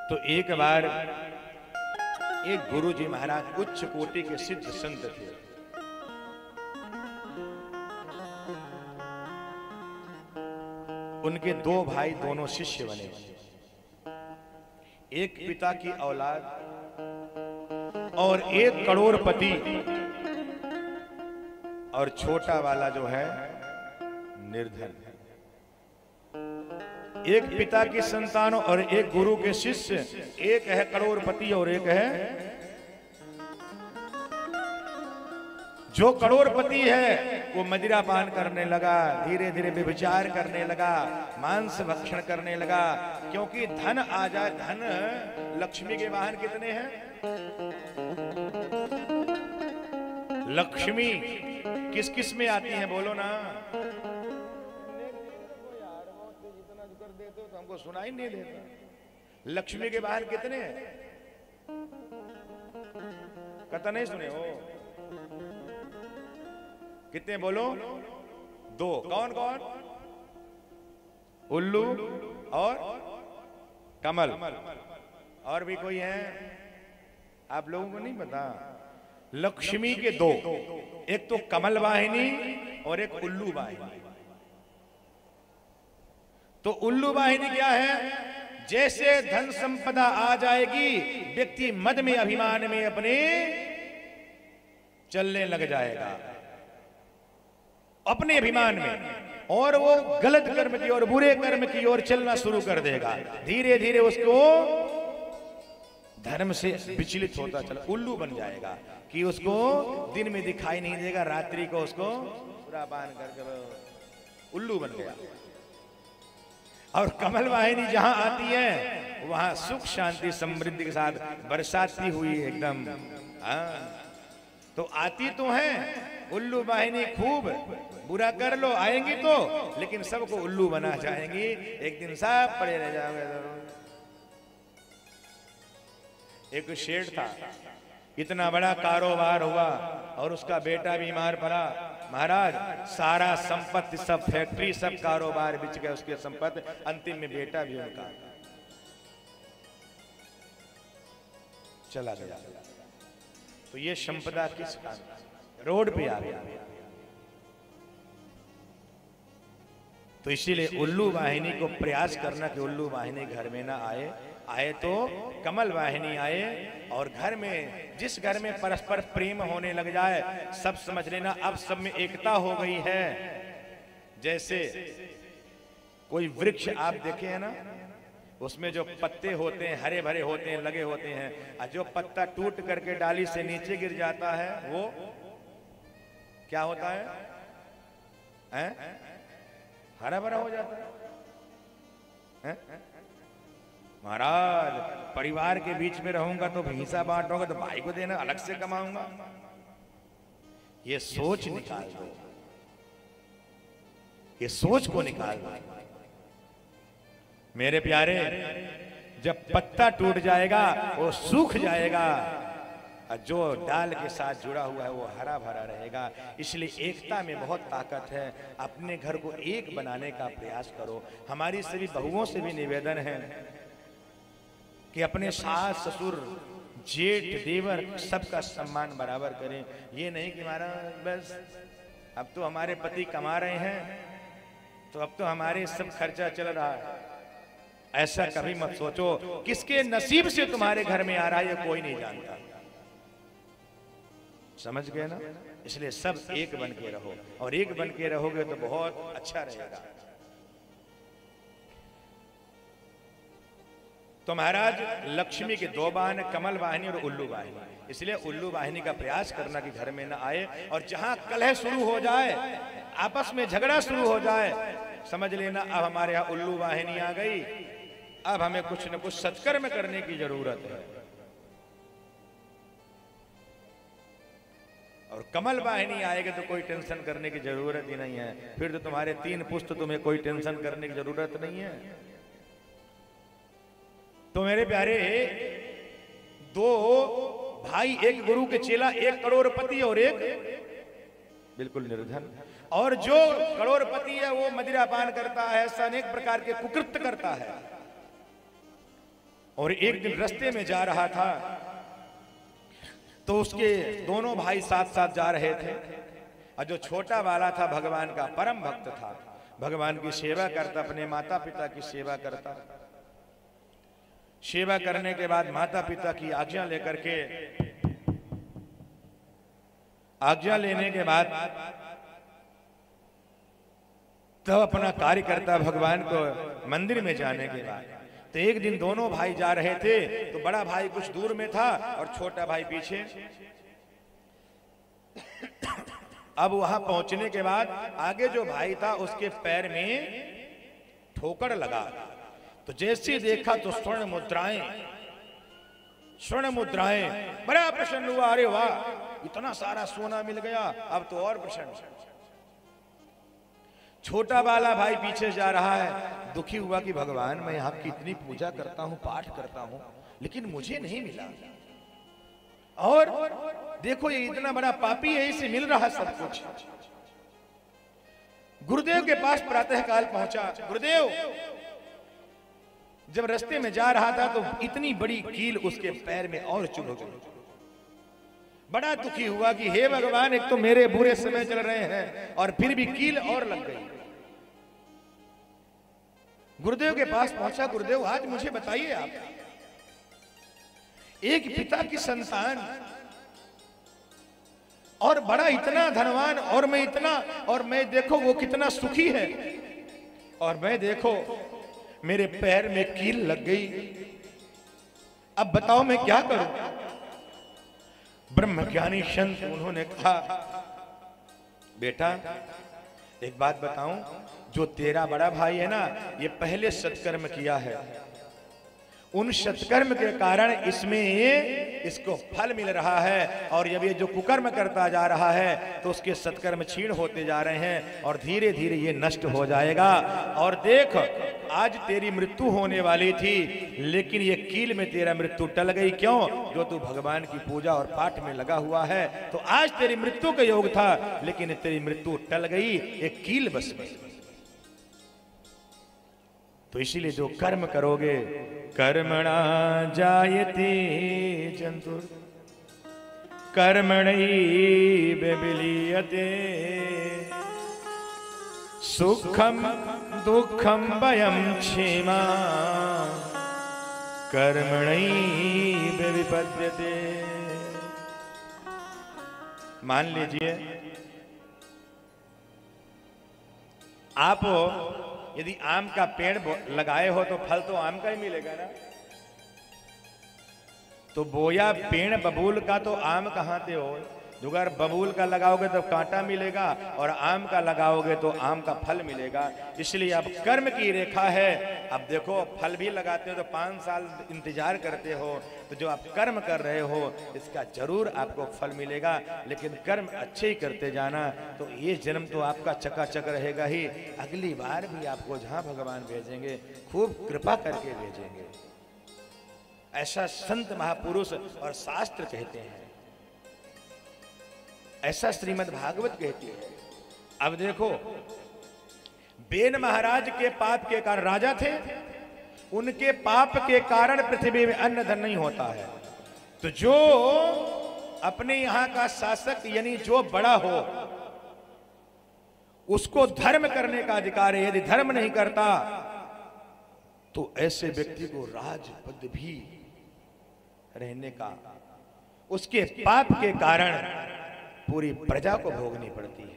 तो एक बार एक गुरुजी महाराज उच्च कोटि के सिद्ध संत थे। उनके दो भाई दोनों शिष्य बने। एक पिता की औलाद और एक करोड़पति, और छोटा वाला जो है निर्धन। एक पिता की संतान और एक गुरु के शिष्य, एक है करोड़पति और एक है जो करोड़पति है वो मदिरा पान करने लगा, धीरे धीरे व्यभिचार करने लगा, मांस भक्षण करने लगा। क्योंकि धन आ जाए, धन लक्ष्मी के वाहन कितने हैं? लक्ष्मी किस किस में आती है बोलो ना। तो हमको सुनाई नहीं देता। लक्ष्मी के वाहन कितने हैं? कथा नहीं सुने हो? कितने बोलो? दो। कौन कौन? उल्लू और कमल। और भी कोई है? आप लोगों को नहीं पता? लक्ष्मी के दो, एक तो कमल वाहिनी और एक उल्लू वाहिनी। तो उल्लू वाहिनी क्या है? जैसे धन संपदा आ जाएगी, व्यक्ति मद में अभिमान में अपने चलने लग जाएगा, अपने अभिमान में, और वो गलत कर्म की और बुरे कर्म की ओर चलना शुरू कर देगा। धीरे धीरे उसको धर्म से विचलित होता चला, उल्लू बन जाएगा कि उसको दिन में दिखाई नहीं देगा, रात्रि को उसको पूरा पान करके उल्लू बन गया। और कमल वाहिनी जहां आती है वहां सुख शांति समृद्धि के साथ बरसाती हुई एकदम। तो आती तो है उल्लू वाहिनी, खूब बुरा कर लो आएंगी तो, लेकिन सबको उल्लू बना जाएंगी। एक दिन सब पड़े रह जाओगे। एक शेठ था, इतना बड़ा कारोबार हुआ और उसका बेटा बीमार पड़ा। महाराज सारा संपत्ति, सब फैक्ट्री, सब कारोबार बिच गए उसके संपत्ति। अंतिम में बेटा भी उनका चला गया। तो ये संपदा किस रोड पे आ गया। तो इसीलिए उल्लू वाहिनी को प्रयास करना कि उल्लू वाहिनी घर में ना आए। आए तो कमल वाहिनी आए, और घर में, जिस घर में परस्पर प्रेम होने लग जाए, सब समझ लेना अब सब में एकता हो गई है। जैसे कोई वृक्ष आप देखे हैं ना, उसमें जो पत्ते होते हैं हरे भरे होते हैं, लगे होते हैं, और जो पत्ता टूट करके डाली से नीचे गिर जाता है वो क्या होता है? हरा भरा हो जाता है। महाराज परिवार के बीच में रहूंगा तो हिस्सा बांटूंगा, तो भाई को देना अलग से कमाऊंगा। ये सोच निकाल दो, ये सोच को निकाल दो मेरे प्यारे। जब पत्ता टूट जाएगा वो सूख जाएगा, और जो डाल के साथ जुड़ा हुआ है वो हरा भरा रहेगा। इसलिए एकता में बहुत ताकत है। अपने घर को एक बनाने का प्रयास करो। हमारी सभी बहुओं से भी निवेदन है कि अपने सास ससुर जेठ देवर सबका सम्मान बराबर करें। ये नहीं कि हमारा बस अब तो हमारे पति कमा रहे हैं तो अब तो हमारे सब खर्चा चल रहा है। ऐसा कभी मत सोचो। किसके नसीब से तुम्हारे घर में आ रहा है ये कोई नहीं जानता। समझ गए ना? इसलिए सब एक बन के रहो, और एक बन के रहोगे तो बहुत अच्छा रहेगा। तो महाराज लक्ष्मी के दो वाहन, कमल वाहिनी और उल्लू वाहिनी। इसलिए उल्लू वाहिनी का प्रयास करना कि घर में ना आए, और जहां कलह शुरू हो जाए, आपस में झगड़ा शुरू हो जाए, समझ लेना अब हमारे यहां उल्लू वाहिनी आ गई। अब हमें कुछ न कुछ सत्कर्म करने की जरूरत है। और कमल वाहिनी आएगा तो कोई टेंशन करने की जरूरत ही नहीं है। फिर तो तुम्हारे 3 पुस्त, तुम्हें कोई टेंशन करने की जरूरत नहीं है। तो मेरे प्यारे, दो भाई, एक गुरु के चेला, एक करोड़पति और एक बिल्कुल निर्धन। और जो करोड़पति है वो मदिरा पान करता है, ऐसा अनेक प्रकार के कुकृत्य करता है। और एक दिन रास्ते में जा रहा था तो उसके दोनों भाई साथ साथ जा रहे थे, और जो छोटा वाला था भगवान का परम भक्त था, भगवान की सेवा करता, अपने माता पिता की सेवा करता। सेवा करने के बाद माता पिता की आज्ञा लेकर के, आज्ञा लेने के बाद तो अपना कार्य करता भगवान को मंदिर में जाने के बाद। तो एक दिन दोनों भाई जा रहे थे, तो बड़ा भाई कुछ दूर में था और छोटा भाई पीछे। अब वहां पहुंचने के बाद आगे जो भाई था उसके पैर में ठोकर लगा, तो जैसे देखा तो स्वर्ण मुद्राएं, बड़ा प्रसन्न हुआ, अरे वाह इतना सारा सोना मिल गया, अब तो और प्रसन्न। छोटा वाला भाई पीछे जा रहा है, दुखी हुआ कि भगवान मैं आपकी इतनी पूजा करता हूं, पाठ करता हूं, लेकिन मुझे नहीं मिला, और देखो ये इतना बड़ा पापी है, इसे मिल रहा सब कुछ। गुरुदेव के पास प्रातः काल पहुंचा। गुरुदेव जब रास्ते में जा रहा था तो इतनी बड़ी कील उसके पैर में और चुभ गई। बड़ा दुखी हुआ कि हे भगवान, एक तो मेरे बुरे समय चल रहे हैं और फिर भी कील और लग गई। गुरुदेव के पास पहुंचा। गुरुदेव आज मुझे बताइए, आप एक पिता की संतान और बड़ा इतना धनवान, और मैं इतना, और मैं देखो वो कितना सुखी है, और मैं देखो मेरे पैर में कील लग गई, अब बताओ मैं क्या करूं। ब्रह्मज्ञानी संत उन्होंने कहा, बेटा एक बात बताऊं, जो तेरा बड़ा भाई है ना, ये पहले सत्कर्म किया है, उन सत्कर्म के कारण इसमें इसको फल मिल रहा है, और जब ये जो कुकर्म करता जा रहा है तो उसके सत्कर्म क्षीण होते जा रहे हैं और धीरे धीरे ये नष्ट हो जाएगा। और देख आज तेरी मृत्यु होने वाली थी, लेकिन ये कील में तेरा मृत्यु टल गई। क्यों? जो तू भगवान की पूजा और पाठ में लगा हुआ है, तो आज तेरी मृत्यु का योग था, लेकिन तेरी मृत्यु टल गई, एक कील बस गई। तो इसीलिए जो कर्म करोगे, कर्मणा जायते जंतु कर्मणैव विलीयते, सुखम दुखम भयम क्षेमा कर्मणैव विपद्यते। मान लीजिए आप यदि आम का पेड़ लगाए हो तो फल तो आम का ही मिलेगा ना। तो बोया पेड़ बबूल का तो आम कहां से हो। अगर बबूल का लगाओगे तो कांटा मिलेगा, और आम का लगाओगे तो आम का फल मिलेगा। इसलिए अब कर्म की रेखा है। अब देखो फल भी लगाते हो तो 5 साल इंतजार करते हो, तो जो आप कर्म कर रहे हो इसका जरूर आपको फल मिलेगा। लेकिन कर्म अच्छे ही करते जाना, तो ये जन्म तो आपका चकाचक रहेगा ही, अगली बार भी आपको जहां भगवान भेजेंगे खूब कृपा करके भेजेंगे। ऐसा संत महापुरुष और शास्त्र कहते हैं, ऐसा श्रीमद् भागवत कहती है। अब देखो बेन महाराज के पाप के कारण, राजा थे, उनके पाप के कारण पृथ्वी में अन्न धन नहीं होता है। तो जो अपने यहां का शासक यानी जो बड़ा हो, उसको धर्म करने का अधिकार है। यदि धर्म नहीं करता तो ऐसे व्यक्ति को राजपद भी रहने का, उसके पाप के कारण पूरी प्रजा को भोगनी पड़ती है।